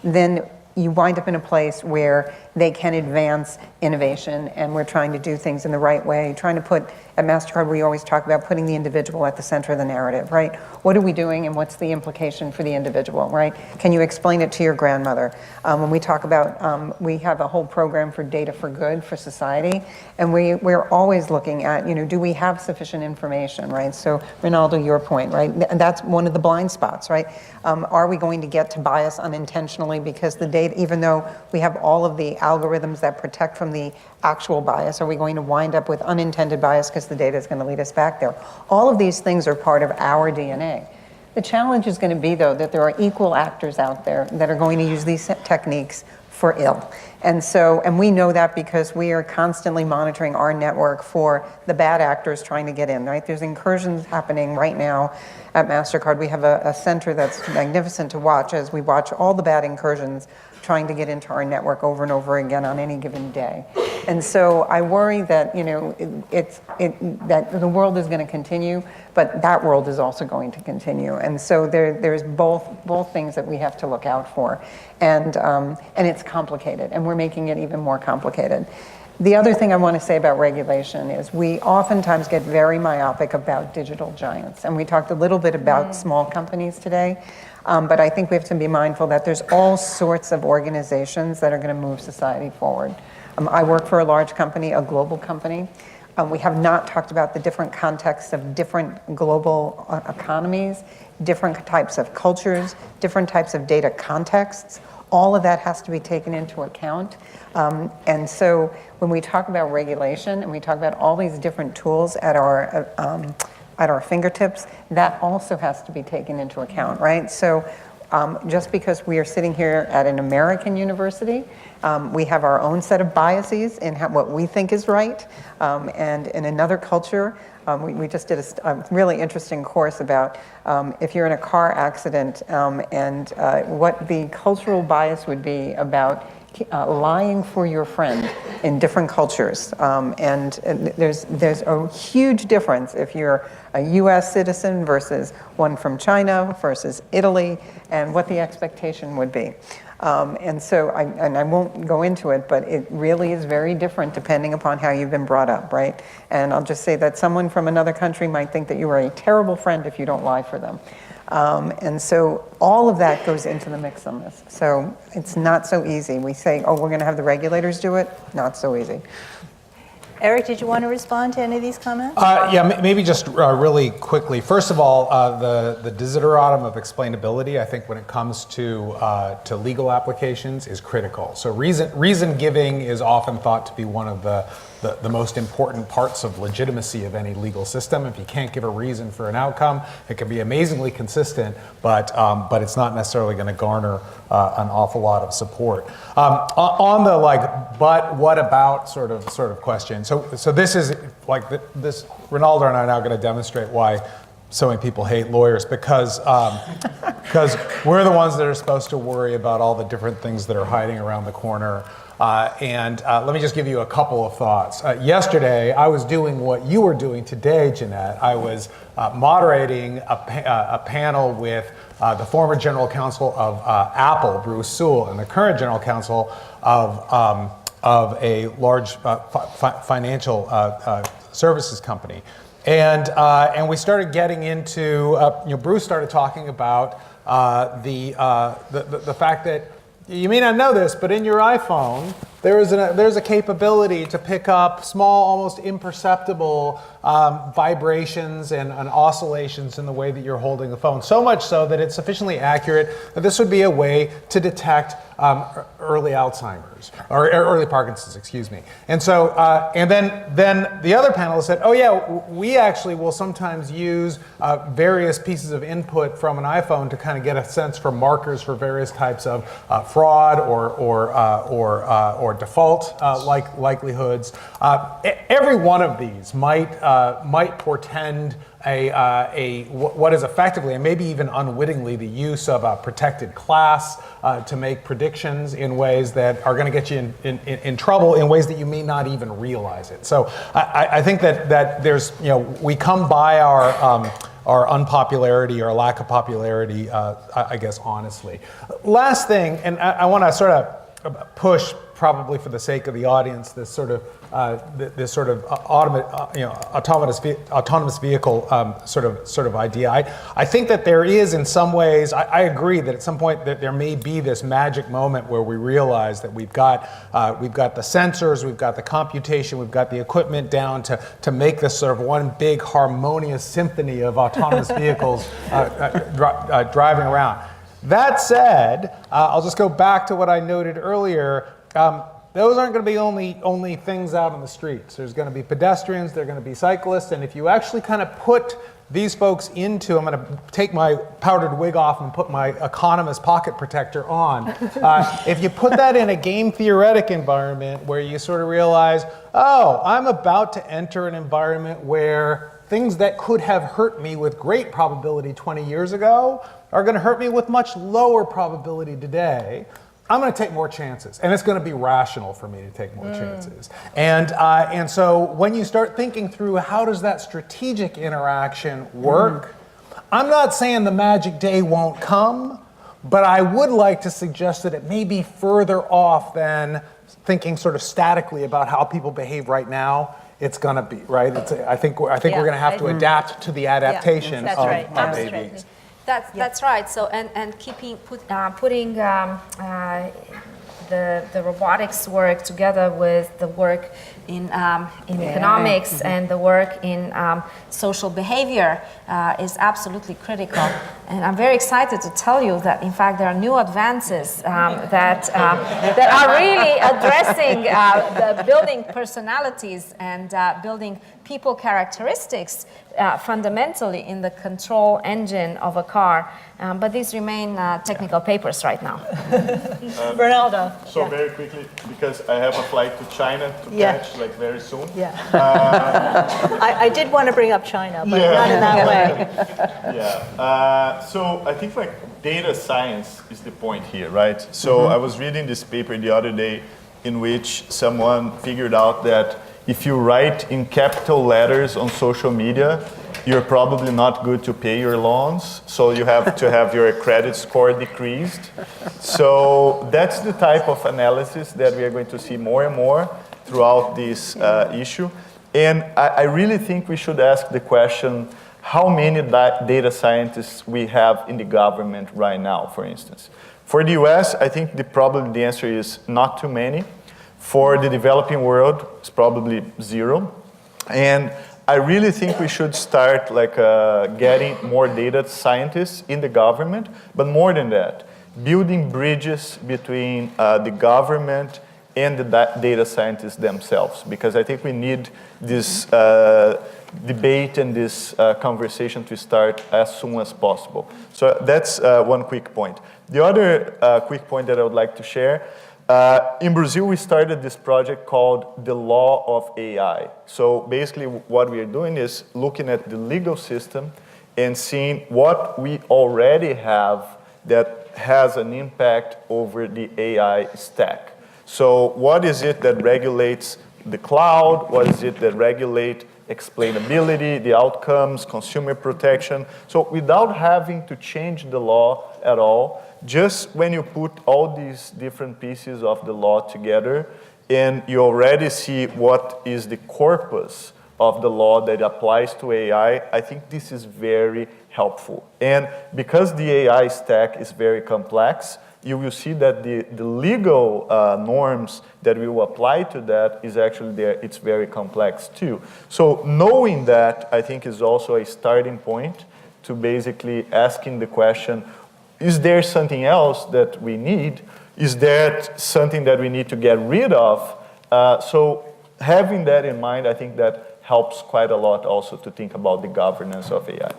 [SPEAKER 3] Then you wind up in a place where they can advance innovation, and we're trying to do things in the right way, trying to put, at MasterCard, we always talk about putting the individual at the center of the narrative, right? What are we doing and what's the implication for the individual, right? Can you explain it to your grandmother? When we talk about, we have a whole program for data for good for society, and we're always looking at, do we have sufficient information, right? So Ronaldo, your point, right? And that's one of the blind spots, right? Are we going to get to bias unintentionally because the data, even though we have all of the algorithms that protect from the actual bias? Are we going to wind up with unintended bias because the data is going to lead us back there? All of these things are part of our DNA. The challenge is going to be, though, that there are equal actors out there that are going to use these techniques for ill. And we know that because we are constantly monitoring our network for the bad actors trying to get in, right? There's incursions happening right now at MasterCard. We have a center that's magnificent to watch as we watch all the bad incursions trying to get into our network over and over again on any given day. And so I worry that, that the world is going to continue, but that world is also going to continue. And so there's both things that we have to look out for. And it's complicated, and we're making it even more complicated. The other thing I want to say about regulation is we oftentimes get very myopic about digital giants. And we talked a little bit about small companies today. But I think we have to be mindful that there's all sorts of organizations that are going to move society forward. I work for a large company, a global company. We have not talked about the different contexts of different global economies, different types of cultures, different types of data contexts. All of that has to be taken into account. And so when we talk about regulation and we talk about all these different tools at our fingertips, that also has to be taken into account, right? So just because we are sitting here at an American university, we have our own set of biases in what we think is right. And in another culture, we just did a really interesting course about if you're in a car accident and what the cultural bias would be about lying for your friend in different cultures. And there's a huge difference if you're a US citizen versus one from China versus Italy, and what the expectation would be. And so, I won't go into it, but it really is very different depending upon how you've been brought up, right? And I'll just say that someone from another country might think that you are a terrible friend if you don't lie for them. And so all of that goes into the mix on this. So it's not so easy. We say, oh, we're going to have the regulators do it. Not so easy.
[SPEAKER 1] Eric, did you want to respond to any of these comments?
[SPEAKER 4] Yeah, maybe just really quickly. First of all, the desideratum of explainability, I think when it comes to legal applications, is critical. So reason giving is often thought to be one of the most important parts of legitimacy of any legal system. If you can't give a reason for an outcome, it can be amazingly consistent, but it's not necessarily going to garner an awful lot of support. On the but what about sort of question. So this is this. Ronaldo and I are now going to demonstrate why so many people hate lawyers, because we're the ones that are supposed to worry about all the different things that are hiding around the corner. And let me just give you a couple of thoughts. Yesterday, I was doing what you were doing today, Jeanette. I was moderating a panel with the former general counsel of Apple, Bruce Sewell, and the current general counsel of a large financial services company. And we started getting into, Bruce started talking about the fact that you may not know this, but in your iPhone, there's a capability to pick up small, almost imperceptible vibrations and oscillations in the way that you're holding the phone. So much so that it's sufficiently accurate that this would be a way to detect early Alzheimer's, or early Parkinson's, excuse me. And so, and then the other panelists said, oh yeah, we actually will sometimes use various pieces of input from an iPhone to kind of get a sense for markers for various types of fraud or default likelihoods. Every one of these might portend what is effectively, and maybe even unwittingly, the use of a protected class to make predictions in ways that are going to get you in trouble in ways that you may not even realize it. So I think that there's, we come by our unpopularity or lack of popularity, I guess, honestly. Last thing, and I want to sort of push, probably for the sake of the audience, this sort of autonomous vehicle sort of idea. I think that there is, in some ways, I agree that at some point that there may be this magic moment where we realize that we've got the sensors, we've got the computation, we've got the equipment down to make this sort of one big harmonious symphony of autonomous vehicles driving around. That said, I'll just go back to what I noted earlier. those aren't going to be only things out on the streets. There's going to be pedestrians, there are going to be cyclists, and if you actually kind of put these folks into, I'm going to take my powdered wig off and put my economist pocket protector on. If you put that in a game theoretic environment where you sort of realize, oh, I'm about to enter an environment where things that could have hurt me with great probability 20 years ago are going to hurt me with much lower probability today, I'm going to take more chances, and it's going to be rational for me to take more chances. And so when you start thinking through how does that strategic interaction work, I'm not saying the magic day won't come, but I would like to suggest that it may be further off than thinking sort of statically about how people behave right now. It's going to be, right? I think we're going to have to adapt to the adaptation
[SPEAKER 1] That's
[SPEAKER 4] of
[SPEAKER 1] right.
[SPEAKER 4] AVs.
[SPEAKER 2] That's right. So and putting the robotics work together with the work in economics and the work in social behavior is absolutely critical. And I'm very excited to tell you that, in fact, there are new advances that are really addressing the building personalities and building people characteristics fundamentally in the control engine of a car. But these remain technical papers right now.
[SPEAKER 1] Ronaldo.
[SPEAKER 5] So very quickly, because I have a flight to China to catch like very soon.
[SPEAKER 1] Yeah. I did want to bring up China, but not in that way.
[SPEAKER 5] Yeah. So I think like data science is the point here, right? So I was reading this paper the other day in which someone figured out that if you write in capital letters on social media, you're probably not good to pay your loans, so you have to have your credit score decreased. So that's the type of analysis that we are going to see more and more throughout this issue. And I really think we should ask the question, how many data scientists we have in the government right now, for instance. For the US, I think probably the answer is not too many. For the developing world, it's probably 0. And I really think we should start like getting more data scientists in the government, but more than that, building bridges between the government and the data scientists themselves, because I think we need this debate and this conversation to start as soon as possible. So that's one quick point. The other quick point that I would like to share, in Brazil, we started this project called the Law of AI. So basically what we are doing is looking at the legal system and seeing what we already have that has an impact over the AI stack. So what is it that regulates the cloud? What is it that regulates explainability, the outcomes, consumer protection? So without having to change the law at all, just when you put all these different pieces of the law together and you already see what is the corpus of the law that applies to AI, I think this is very helpful. And because the AI stack is very complex, you will see that the legal norms that we will apply to that is actually there, it's very complex too. So knowing that, I think, is also a starting point to basically asking the question, is there something else that we need? Is there something that we need to get rid of? So having that in mind, I think that helps quite a lot also to think about the governance of AI.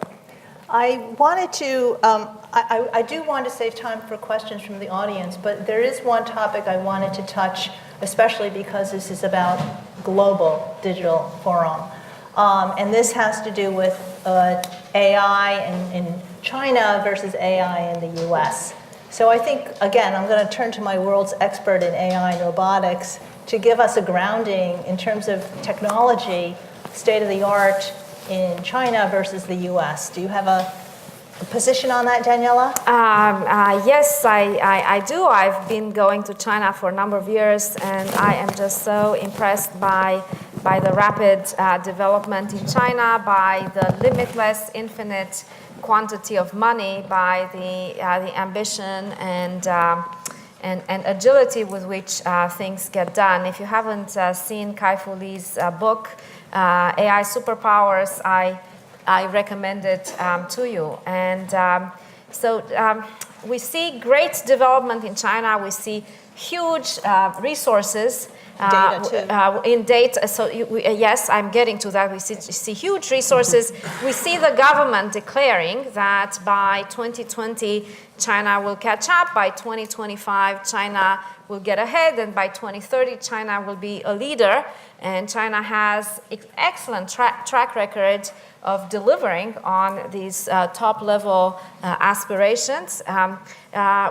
[SPEAKER 1] I wanted to, I do want to save time for questions from the audience, but there is one topic I wanted to touch, especially because this is about global digital forum. And this has to do with AI in China versus AI in the US. So I think, again, I'm going to turn to my world's expert in AI and robotics to give us a grounding in terms of technology, state of the art in China versus the US. Do you have a position on that, Daniela?
[SPEAKER 2] Yes, I do. I've been going to China for a number of years, and I am just so impressed by the rapid development in China, by the limitless, infinite quantity of money, by the ambition and agility with which things get done. If you haven't seen Kai-Fu Lee's book, AI Superpowers, I recommend it to you. And So we see great development in China. We see huge resources.
[SPEAKER 1] Data, too.
[SPEAKER 2] In data, so yes, I'm getting to that. We see huge resources. We see the government declaring that by 2020, China will catch up. By 2025, China will get ahead. And by 2030, China will be a leader. And China has excellent track record of delivering on these top-level aspirations.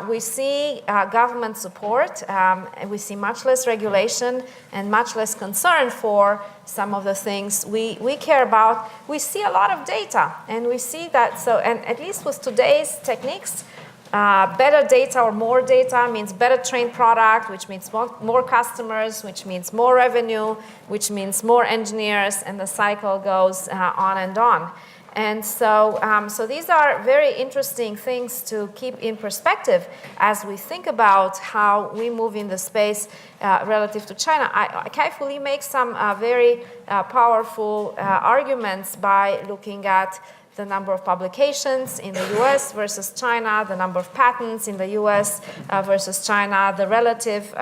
[SPEAKER 2] We see government support, and we see much less regulation and much less concern for some of the things we care about. We see a lot of data, and we see that, so, and at least with today's techniques, better data or more data means better trained product, which means more customers, which means more revenue, which means more engineers, and the cycle goes on and on. And so, so these are very interesting things to keep in perspective as we think about how we move in the space relative to China. Kai-Fu Lee makes some very powerful arguments by looking at the number of publications in the US versus China, the number of patents in the US versus China, the relative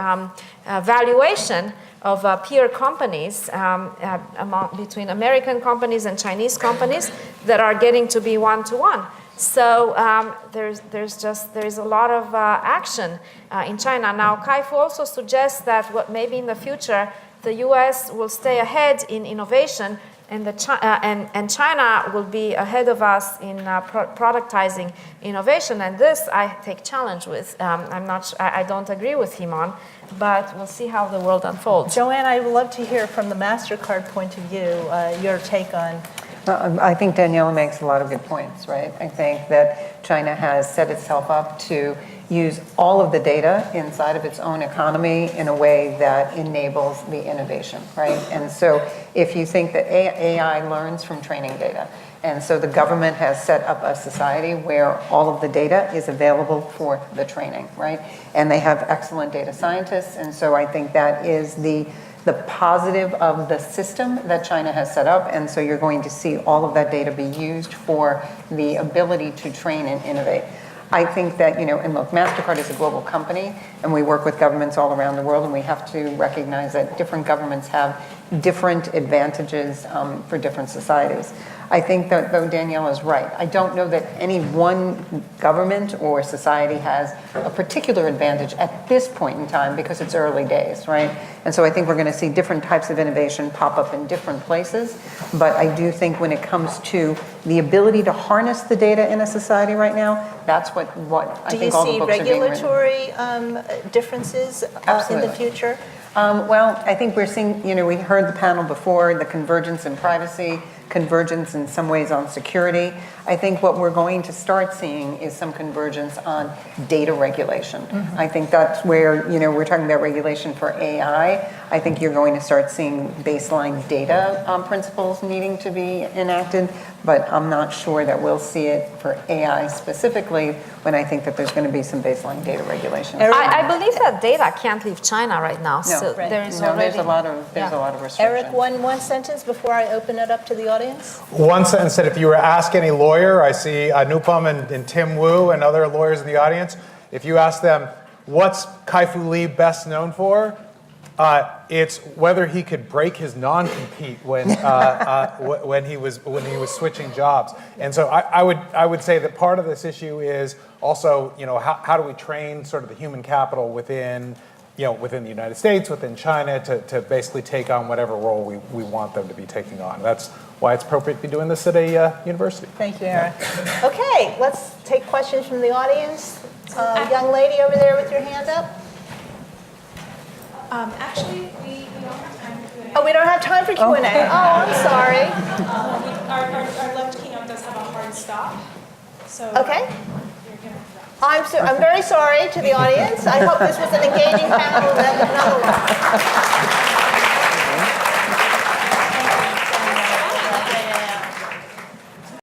[SPEAKER 2] valuation of peer companies between American companies and Chinese companies that are getting to be one-to-one. So there's a lot of action in China. Now, Kai-Fu also suggests that maybe in the future, the US will stay ahead in innovation, and China will be ahead of us in productizing innovation, and this I take challenge with. I don't agree with him on, but we'll see how the world unfolds.
[SPEAKER 1] Joanne, I would love to hear from the MasterCard point of view, your take on.
[SPEAKER 3] I think Daniela makes a lot of good points, right? I think that China has set itself up to use all of the data inside of its own economy in a way that enables the innovation, right? And so if you think that AI learns from training data, and so the government has set up a society where all of the data is available for the training, right? And they have excellent data scientists, and so I think that is the positive of the system that China has set up, and so you're going to see all of that data be used for the ability to train and innovate. I think that, and look, MasterCard is a global company, and we work with governments all around the world, and we have to recognize that different governments have different advantages for different societies. I think that, though, Danielle is right. I don't know that any one government or society has a particular advantage at this point in time because it's early days, right? And so I think we're going to see different types of innovation pop up in different places. But I do think when it comes to the ability to harness the data in a society right now, that's what I think all the books are being written.
[SPEAKER 1] Do you see regulatory differences in the future?
[SPEAKER 3] Well, I think we're seeing, we heard the panel before, the convergence in privacy, convergence in some ways on security. I think what we're going to start seeing is some convergence on data regulation. Mm-hmm. I think that's where, we're talking about regulation for AI. I think you're going to start seeing baseline data principles needing to be enacted, but I'm not sure that we'll see it for AI specifically when I think that there's going to be some baseline data regulation.
[SPEAKER 2] I believe that data can't leave China right now.
[SPEAKER 3] No,
[SPEAKER 2] so
[SPEAKER 1] right.
[SPEAKER 2] there's
[SPEAKER 3] a lot of restrictions.
[SPEAKER 1] Eric, one sentence before I open it up to the audience.
[SPEAKER 4] One sentence that if you were to ask any lawyer, I see Anupam and Tim Wu and other lawyers in the audience, if you ask them, what's Kai-Fu Lee best known for? It's whether he could break his non-compete when he was switching jobs. And so I would say that part of this issue is also, how do we train sort of the human capital within the United States, within China, to basically take on whatever role we want them to be taking on. That's why it's appropriate to be doing this at a university.
[SPEAKER 1] Thank you, Eric. Okay, let's take questions from the audience. Young lady over there with your hand up.
[SPEAKER 6] Actually, we don't have time for Q&A.
[SPEAKER 1] Oh, we don't have time for Q&A. Oh, I'm sorry.
[SPEAKER 6] Our left keynote does have a hard stop. So
[SPEAKER 1] Okay.
[SPEAKER 6] You're gonna have to.
[SPEAKER 1] I'm very sorry to the audience. I hope this was an engaging panel. Another one.